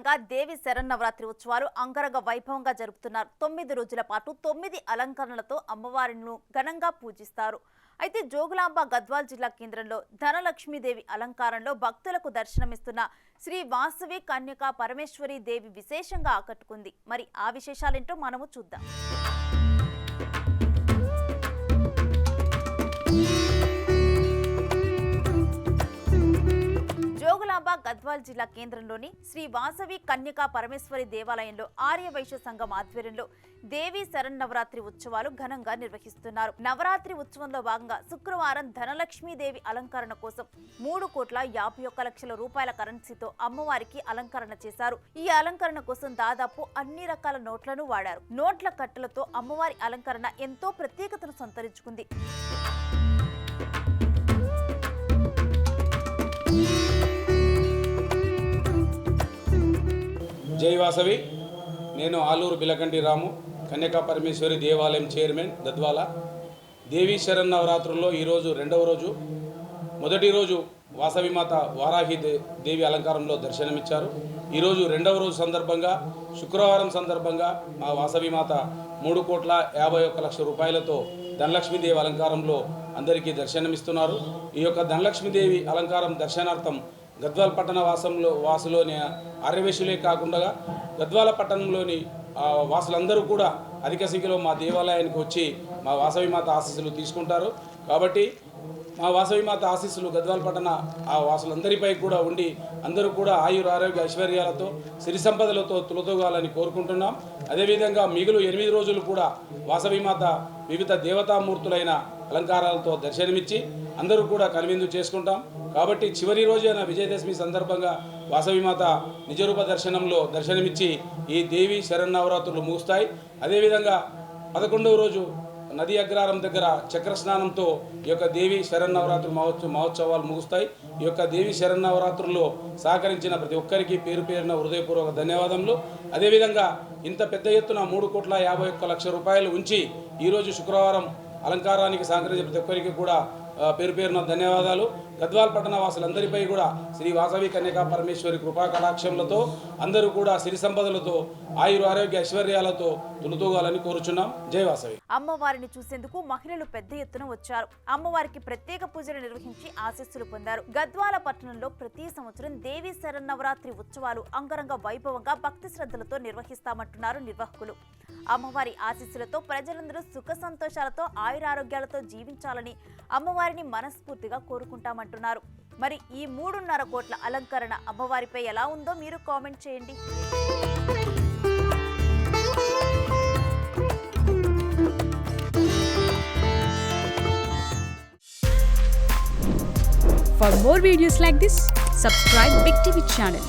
సందర్భంగా దేవి శరన్నవరాత్రి ఉత్సవాలు అంగరంగ వైభవంగా జరుపుతున్నారు. 9 రోజుల పాటు 9 అలంకరణలతో అమ్మవారిని ఘనంగా పూజిస్తారు. అయితే జోగులాంబ గద్వాల్ జిల్లా కేంద్రంలో ధనలక్ష్మీదేవి అలంకారంలో భక్తులకు దర్శనమిస్తున్న శ్రీ వాసవి కన్యకా పరమేశ్వరి దేవి విశేషంగా ఆకట్టుకుంది. మరి ఆ విశేషాలేంటో మనము చూద్దాం. జోగులాంబ గద్వాల్ జిల్లా కేంద్రంలోని శ్రీ వాసవి కన్యకా పరమేశ్వరి దేవాలయంలో ఆర్యవైశ్య సంఘం ఆధ్వర్యంలో దేవి శరన్నవరాత్రి ఉత్సవాలు ఘనంగా నిర్వహిస్తున్నారు. నవరాత్రి ఉత్సవంలో భాగంగా శుక్రవారం ధనలక్ష్మీదేవి అలంకరణ కోసం 3,51,00,000 రూపాయల కరెన్సీతో అమ్మవారికి అలంకరణ చేశారు. ఈ అలంకరణ కోసం దాదాపు అన్ని రకాల నోట్లను వాడారు. నోట్ల కట్టలతో అమ్మవారి అలంకరణ ఎంతో ప్రత్యేకతను సంతరించుకుంది. జై వాసవి. నేను ఆలూరు బిలకంటి రాము, కన్యకా పరమేశ్వరి దేవాలయం చైర్మన్ గద్వాల. దేవీ శరన్నవరాత్రుల్లో ఈరోజు రెండవ రోజు. మొదటి రోజు వాసవి మాత వారాహి దేవి అలంకారంలో దర్శనమిచ్చారు. ఈరోజు రెండవ రోజు సందర్భంగా శుక్రవారం సందర్భంగా మా వాసవి మాత 3,51,00,000 రూపాయలతో ధనలక్ష్మీదేవి అలంకారంలో అందరికీ దర్శనమిస్తున్నారు. ఈ యొక్క ధనలక్ష్మీదేవి అలంకారం దర్శనార్థం గద్వాల పట్టణ వాసులోని ఆర్యవేశులే కాకుండా గద్వాల పట్టణంలోని వాసులందరూ కూడా అధిక సంఖ్యలో మా దేవాలయానికి వచ్చి మా వాసవి మాత ఆశీస్సులు తీసుకుంటారు. కాబట్టి మా వాసవి మాత ఆశీస్సులు గద్వాల పట్టణ ఆ వాసులందరిపై కూడా ఉండి అందరూ కూడా ఆయుర ఆరోగ్య ఐశ్వర్యాలతో సిరి సంపదలతో తులతూగాలని కోరుకుంటున్నాం. అదేవిధంగా మిగులు 8 రోజులు కూడా వాసవి మాత వివిధ దేవతామూర్తులైన అలంకారాలతో దర్శనమిచ్చి అందరూ కూడా కనువిందు చేసుకుంటాం. కాబట్టి చివరి రోజైన విజయదశమి సందర్భంగా వాసవి మాత నిజరూప దర్శనంలో దర్శనమిచ్చి ఈ దేవి శరన్నవరాత్రులు ముగుస్తాయి. అదేవిధంగా 11వ రోజు నది అగ్రహారం దగ్గర చక్ర స్నానంతో ఈ యొక్క దేవి శరన్నవరాత్రులు మహోత్సవాలు ముగుస్తాయి. ఈ యొక్క దేవి శరన్నవరాత్రుల్లో సహకరించిన ప్రతి ఒక్కరికి పేరు పేరున హృదయపూర్వక ధన్యవాదములు. అదేవిధంగా ఇంత పెద్ద ఎత్తున 3,51,00,000 రూపాయలు ఉంచి ఈరోజు శుక్రవారం అలంకారానికి సహకరించే ప్రతి ఒక్కరికి కూడా పేరు పేరున ధన్యవాదాలు. గద్వాల పట్టణ వాసులందరిపై కూడా శ్రీ వాసవి కన్యకా పరమేశ్వరి కృపా కటాక్షములతో అందరూ కూడా సిరి సంపదలతో ఆయుర ఆరోగ్య ఐశ్వర్యాలతో తులతూగాలని కోరుచున్నాం. జై వాసవి. అమ్మవారిని చూసేందుకు మహిళలు పెద్ద ఎత్తున వచ్చారు. అమ్మవారికి ప్రత్యేక పూజలు నిర్వహించి ఆశీస్సులు పొందారు. గద్వాల పట్టణంలో ప్రతి సంవత్సరం దేవి శరన్నవరాత్రి ఉత్సవాలు అంగరంగ వైభవంగా భక్తి శ్రద్ధలతో నిర్వహిస్తామంటున్నారు నిర్వాహకులు. అమ్మవారి ఆశీస్సులతో ప్రజలందరూ సుఖ సంతోషాలతో ఆయురారోగ్యాలతో జీవించాలని అమ్మవారిని మనస్ఫూర్తిగా కోరుకుంటామంటున్నారు. మరి ఈ 3.5 కోట్ల అలంకరణ అమ్మవారిపై ఎలా ఉందో మీరు కామెంట్ చేయండి. For more videos like this, subscribe Big TV channel.